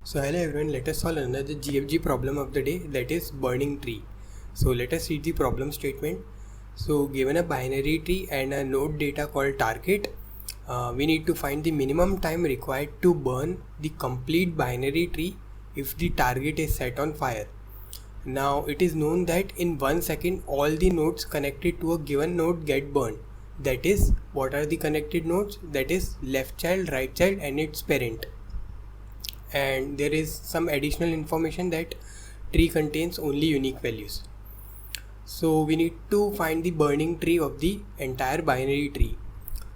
So hello everyone, let us solve another GfG problem of the day, that is burning tree. So let us read the problem statement. So given a binary tree and a node data called target, we need to find the minimum time required to burn the complete binary tree if the target is set on fire. Now it is known that in 1 second all the nodes connected to a given node get burned. That is, what are the connected nodes? That is left child, right child and its parent. And there is some additional information that tree contains only unique values. So we need to find the burning tree of the entire binary tree.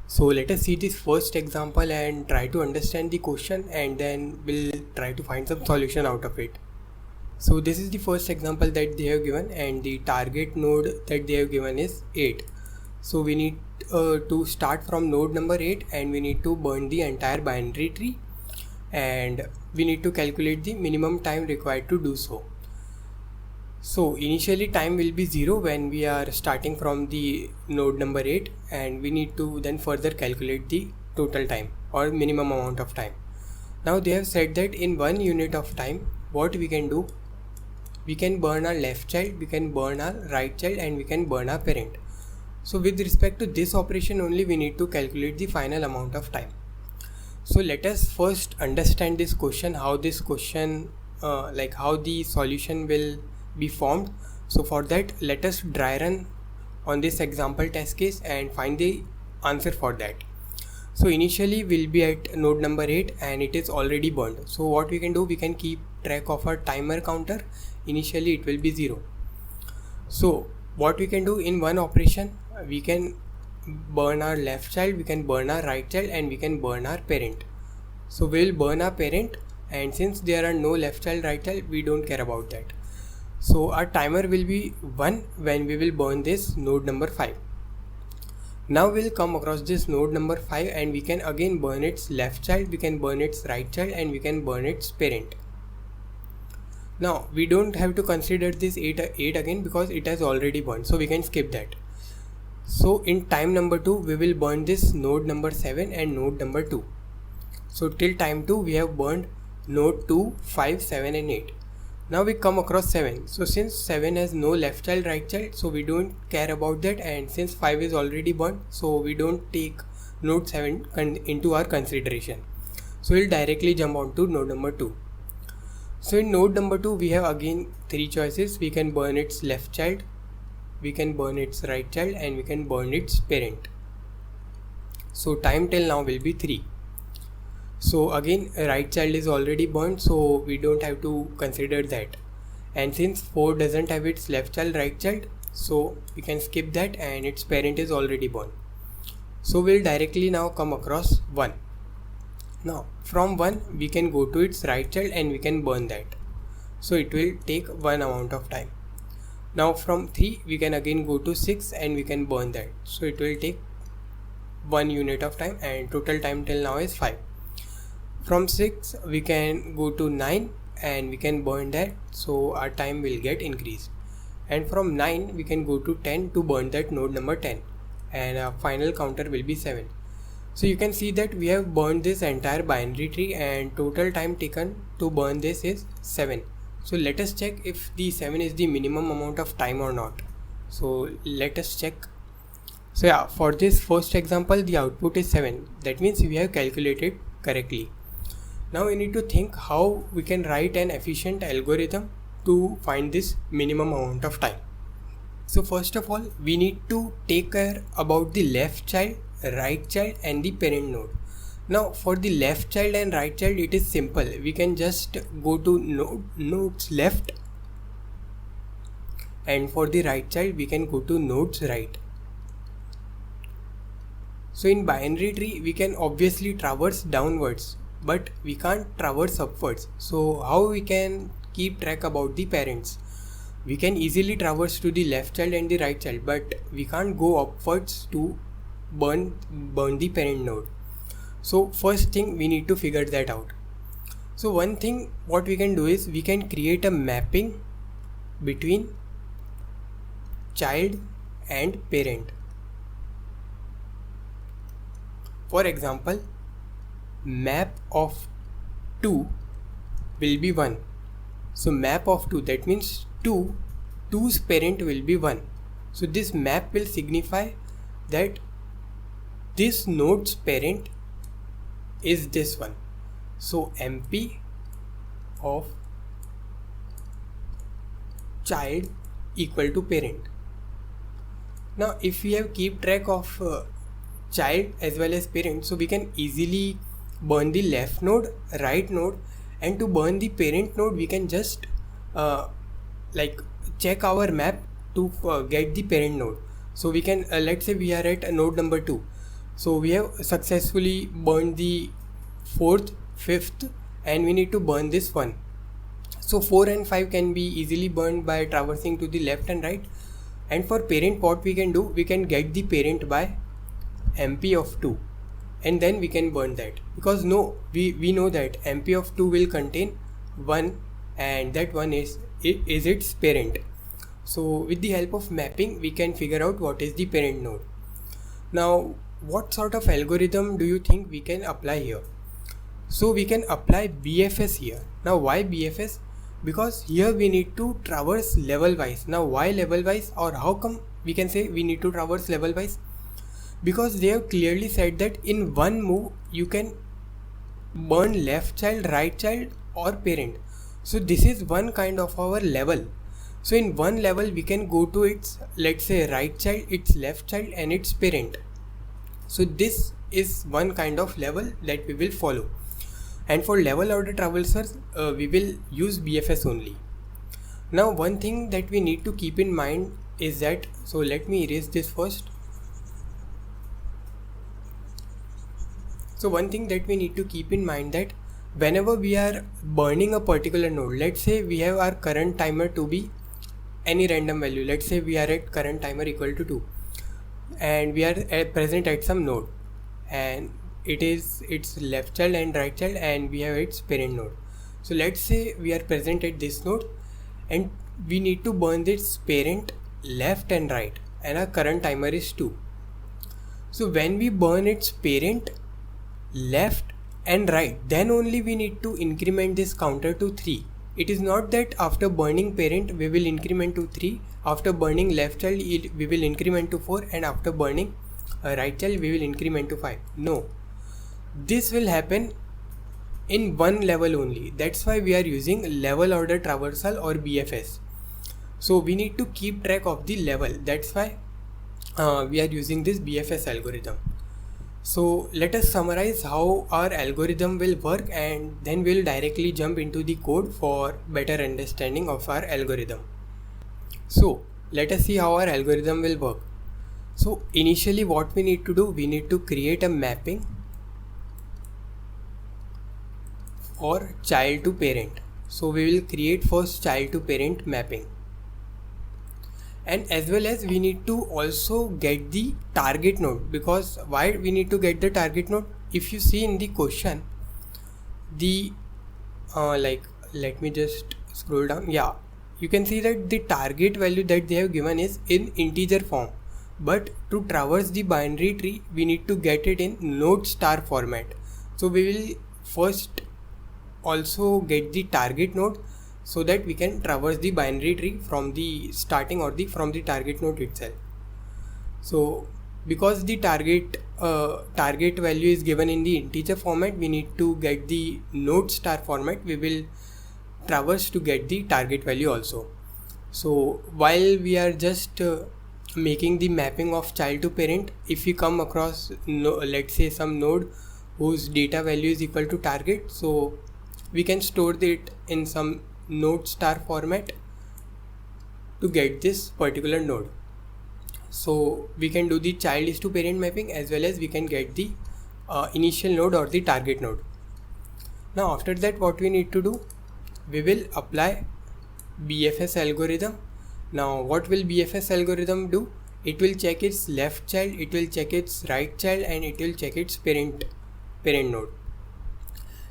So let us see this first example and try to understand the question, and then we'll try to find some solution out of it. So this is the first example that they have given, and the target node that they have given is 8. So we need to start from node number 8 and we need to burn the entire binary tree, and we need to calculate the minimum time required to do so. So initially time will be 0 when we are starting from the node number 8, and we need to then further calculate the total time or minimum amount of time. Now they have said that in 1 unit of time, what we can do, we can burn our left child, we can burn our right child and we can burn our parent. So with respect to this operation only, we need to calculate the final amount of time. So let us first understand this question, how this question how the solution will be formed. So for that, let us dry run on this example test case and find the answer for that. So initially we'll be at node number 8 and it is already burned. So what we can do, we can keep track of our timer counter. Initially it will be 0. So what we can do in one operation, we can burn our left child, we can burn our right child and we can burn our parent. So we will burn our parent, and since there are no left child, right child, we don't care about that. So our timer will be 1 when we will burn this node number 5. Now we'll come across this node number 5 and we can again burn its left child, we can burn its right child and we can burn its parent. Now we don't have to consider this 8 again because it has already burned, so we can skip that. So in time number 2, we will burn this node number 7 and node number 2. So till time 2, we have burned node 2, 5, 7 and 8. Now we come across 7. So since 7 has no left child, right child, so we don't care about that, and since 5 is already burned, so we don't take node 7 into our consideration. So we'll directly jump on to node number 2. So in node number 2, we have again 3 choices. We can burn its left child, we can burn its right child and we can burn its parent. So time till now will be 3. So again right child is already burned, so we don't have to consider that. And since 4 doesn't have its left child, right child, so we can skip that, and its parent is already burned. So we'll directly now come across 1. Now from 1 we can go to its right child and we can burn that. So it will take 1 amount of time. Now from 3 we can again go to 6 and we can burn that. So it will take 1 unit of time, and total time till now is 5. From 6 we can go to 9 and we can burn that, so our time will get increased. And from 9 we can go to 10 to burn that node number 10, and our final counter will be 7. So you can see that we have burned this entire binary tree and total time taken to burn this is 7. So let us check if the 7 is the minimum amount of time or not. So let us check. So yeah, for this first example the output is 7. That means we have calculated correctly. Now we need to think how we can write an efficient algorithm to find this minimum amount of time. So first of all, we need to take care about the left child, right child and the parent node. Now for the left child and right child, it is simple. We can just go to nodes left, and for the right child we can go to nodes right. So in binary tree we can obviously traverse downwards, but we can't traverse upwards. So how we can keep track about the parents? We can easily traverse to the left child and the right child, but we can't go upwards to burn the parent node. So first thing, we need to figure that out. So one thing what we can do is we can create a mapping between child and parent. For example, map of 2 will be 1. So map of 2, that means 2's parent will be 1. So this map will signify that this node's parent is this one. So MP of child equal to parent. Now if we have keep track of child as well as parent, so we can easily burn the left node, right node, and to burn the parent node we can just check our map to get the parent node. So we can let's say we are at node number 2, so we have successfully burned the 4th, 5th, and we need to burn this one. So 4 and 5 can be easily burned by traversing to the left and right. And for parent, what we can do, we can get the parent by MP of 2 and then we can burn that, because we know that MP of 2 will contain 1 and that one is its parent. So with the help of mapping we can figure out what is the parent node. Now what sort of algorithm do you think we can apply here? So we can apply BFS here. Now why BFS? Because here we need to traverse level wise. Now why level wise, or how come we can say we need to traverse level wise? Because they have clearly said that in one move you can burn left child, right child or parent. So this is one kind of our level. So in one level we can go to its, let's say, right child, its left child and its parent. So this is one kind of level that we will follow. And for level order traversers, we will use BFS only. Now one thing that we need to keep in mind is that, so let me erase this first. So one thing that we need to keep in mind that whenever we are burning a particular node, let's say we have our current timer to be any random value. Let's say we are at current timer equal to 2 and we are present at some node and it is its left child and right child and we have its parent node. So let's say we are present at this node and we need to burn this parent left and right and our current timer is 2. So when we burn its parent left and right, then only we need to increment this counter to 3. It is not that after burning parent we will increment to 3, after burning left child we will increment to 4, and after burning right child we will increment to 5. No, this will happen in one level only. That's why we are using level order traversal or BFS. So we need to keep track of the level. That's why we are using this BFS algorithm. So let us summarize how our algorithm will work and then we'll directly jump into the code for better understanding of our algorithm. So let us see how our algorithm will work. So initially what we need to do, we need to create a mapping for child to parent. So we will create first child to parent mapping. And as well as we need to also get the target node, because why we need to get the target node? If you see in the question, the let me just scroll down. Yeah, you can see that the target value that they have given is in integer form, but to traverse the binary tree we need to get it in node star format. So we will first also get the target node so that we can traverse the binary tree from the starting or from the target node itself. So because the target value is given in the integer format, we need to get the node star format. We will traverse to get the target value also. So while we are just making the mapping of child to parent, if we come across let's say some node whose data value is equal to target, so we can store it in some node star format to get this particular node. So we can do the child is to parent mapping as well as we can get the initial node or the target node. Now after that what we need to do, we will apply BFS algorithm. Now what will BFS algorithm do? It will check its left child, it will check its right child and it will check its parent node,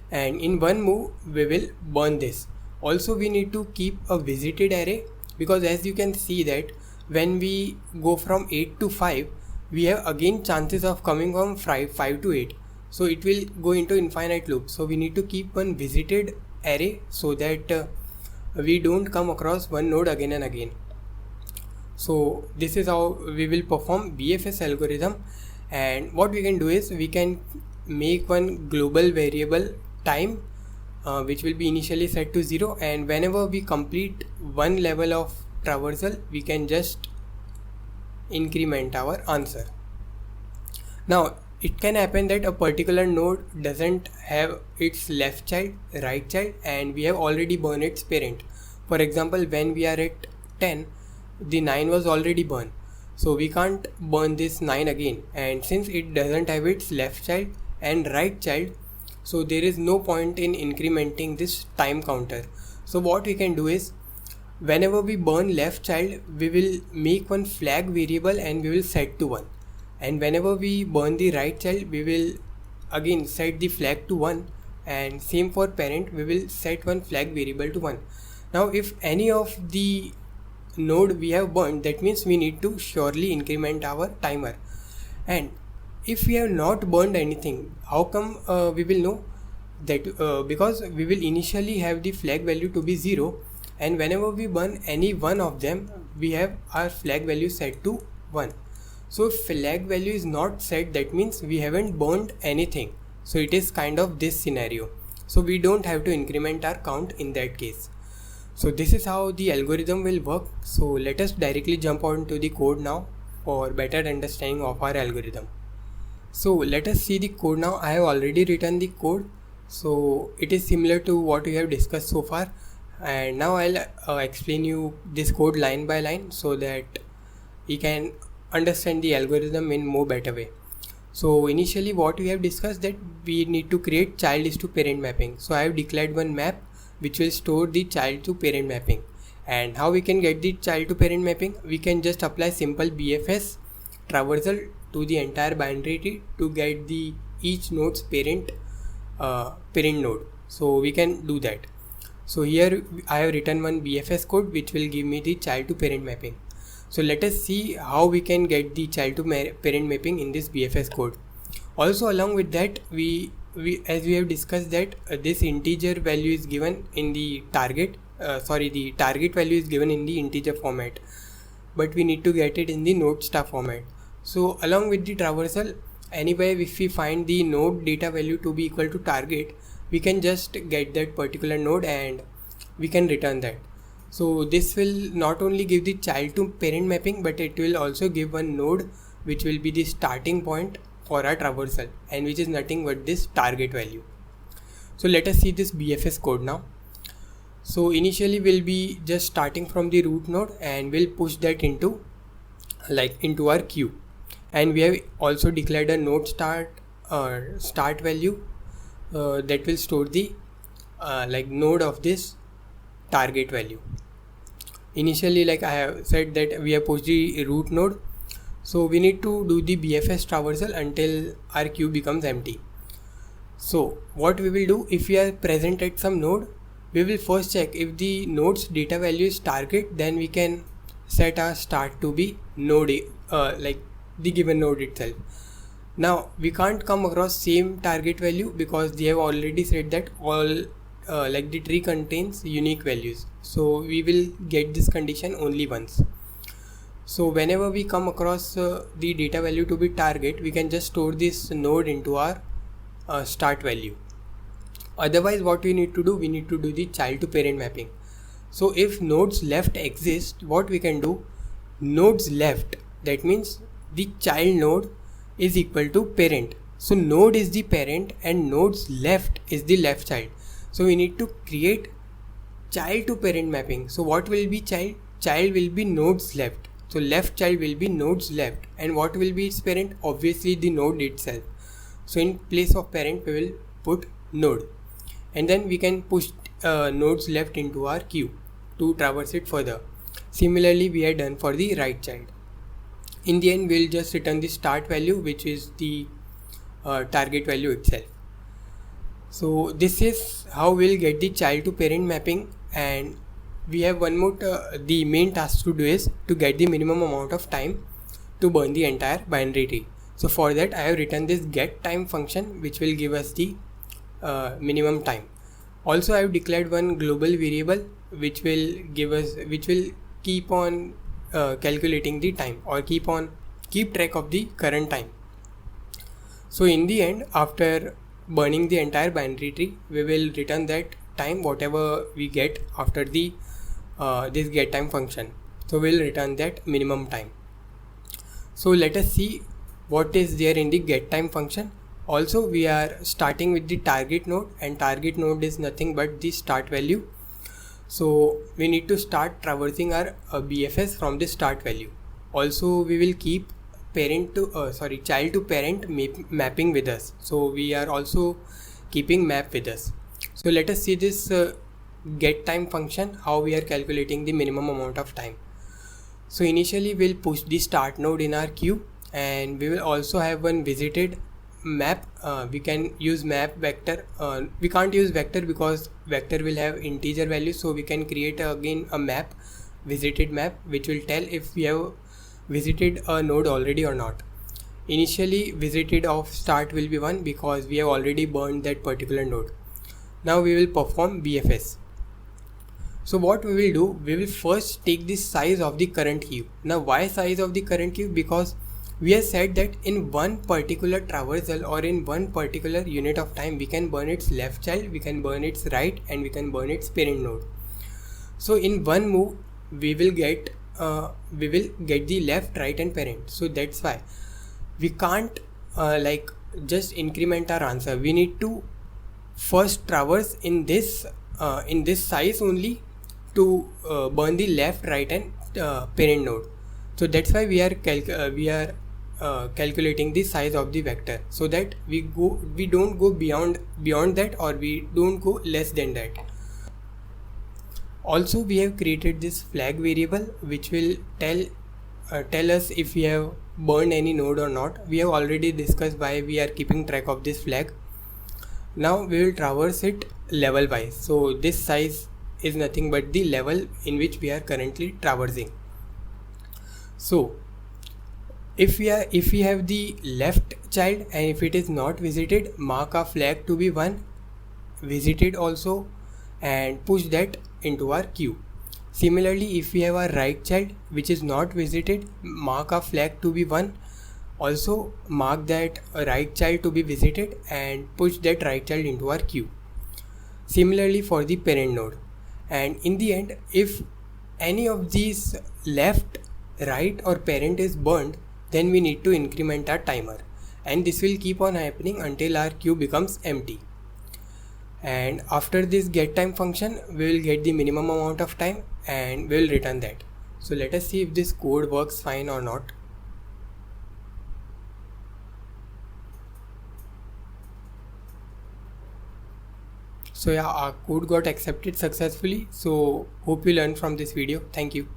and in one move we will burn this. Also we need to keep a visited array, because as you can see that when we go from 8 to 5 we have again chances of coming from 5 to 8, so it will go into infinite loop. So we need to keep one visited array so that we don't come across one node again and again. So this is how we will perform BFS algorithm. And what we can do is we can make one global variable time which will be initially set to 0, and whenever we complete one level of traversal we can just increment our answer. Now it can happen that a particular node doesn't have its left child, right child, and we have already burned its parent. For example, when we are at 10, the 9 was already burned, so we can't burn this 9 again, and since it doesn't have its left child and right child, so there is no point in incrementing this time counter. So what we can do is, whenever we burn left child, we will make one flag variable and we will set to 1, and whenever we burn the right child we will again set the flag to 1, and same for parent, we will set one flag variable to 1. Now if any of the node we have burned, that means we need to surely increment our timer. And if we have not burned anything, how come we will know that? Because we will initially have the flag value to be 0, and whenever we burn any one of them, we have our flag value set to 1. So if flag value is not set, that means we haven't burned anything. So it is kind of this scenario. So we don't have to increment our count in that case. So this is how the algorithm will work. So let us directly jump on to the code now for better understanding of our algorithm. So let us see the code now. I have already written the code. So it is similar to what we have discussed so far. And now I'll explain you this code line by line so that you can understand the algorithm in more better way. So initially what we have discussed, that we need to create child is to parent mapping. So I have declared one map which will store the child to parent mapping. And how we can get the child to parent mapping? We can just apply simple BFS traversal to the entire binary tree to get the each node's parent node. So we can do that. So here I have written one BFS code which will give me the child to parent mapping. So let us see how we can get the child to parent mapping in this BFS code. Also along with that, we as we have discussed that this integer value is given in the target the target value is given in the integer format, but we need to get it in the node star format. So along with the traversal, anyway if we find the node data value to be equal to target, we can just get that particular node and we can return that. So this will not only give the child to parent mapping, but it will also give one node which will be the starting point for our traversal, and which is nothing but this target value. So let us see this BFS code now. So initially we'll be just starting from the root node and we'll push that into our queue, and we have also declared a node start value that will store the node of this target value. Initially, like I have said, that we have pushed the root node, so we need to do the BFS traversal until our queue becomes empty. So what we will do, if we are present at some node, we will first check if the node's data value is target, then we can set our start to be node the given node itself. Now we can't come across same target value because they have already said that all the tree contains unique values, so we will get this condition only once. So whenever we come across the data value to be target, we can just store this node into our start value. Otherwise what we need to do, we need to do the child to parent mapping. So if nodes left exist, what we can do, nodes left, that means the child node is equal to parent. So node is the parent and nodes left is the left child. So we need to create child to parent mapping. So what will be child? Child will be nodes left. So left child will be nodes left, and what will be its parent? Obviously the node itself. So in place of parent we will put node, and then we can push nodes left into our queue to traverse it further. Similarly we had done for the right child. In the end we'll just return the start value, which is the target value itself. So this is how we'll get the child to parent mapping, and we have one more the main task to do is to get the minimum amount of time to burn the entire binary tree. So for that I have written this get time function which will give us the minimum time. Also, I have declared one global variable which will keep on calculating the time, or keep track of the current time. So in the end, after burning the entire binary tree, we will return that time whatever we get after the this get time function. So we'll return that minimum time. So let us see what is there in the get time function. Also, we are starting with the target node, and target node is nothing but the start value. So we need to start traversing our BFS from the start value. Also, we will keep child to parent mapping with us. So we are also keeping map with us. So let us see this get time function, how we are calculating the minimum amount of time. So initially we'll push the start node in our queue, and we will also have one visited map. We can use map vector. We can't use vector because vector will have integer value, so we can create again a map, visited map, which will tell if we have visited a node already or not. Initially visited of start will be 1 because we have already burned that particular node. Now we will perform BFS. So what we will do, we will first take the size of the current queue. Now why size of the current queue? Because we have said that in one particular traversal or in one particular unit of time, we can burn its left child, we can burn its right, and we can burn its parent node. So in one move we will get the left, right, and parent. So that's why we can't just increment our answer. We need to first traverse in this size only to burn the left, right, and parent node. So that's why we are calculating the size of the vector, so that we don't go beyond that, or we don't go less than that. Also, we have created this flag variable which will tell us if we have burned any node or not. We have already discussed why we are keeping track of this flag. Now we will traverse it level wise. So this size is nothing but the level in which we are currently traversing. So if we have the left child and if it is not visited, mark a flag to be 1, visited also, and push that into our queue. Similarly, if we have a right child which is not visited, mark a flag to be 1, also mark that right child to be visited and push that right child into our queue. Similarly for the parent node. And in the end, if any of these left, right, or parent is burned, then we need to increment our timer, and this will keep on happening until our queue becomes empty. And after this get time function, we will get the minimum amount of time and we will return that. So let us see if this code works fine or not. So yeah, our code got accepted successfully. So hope you learned from this video. Thank you.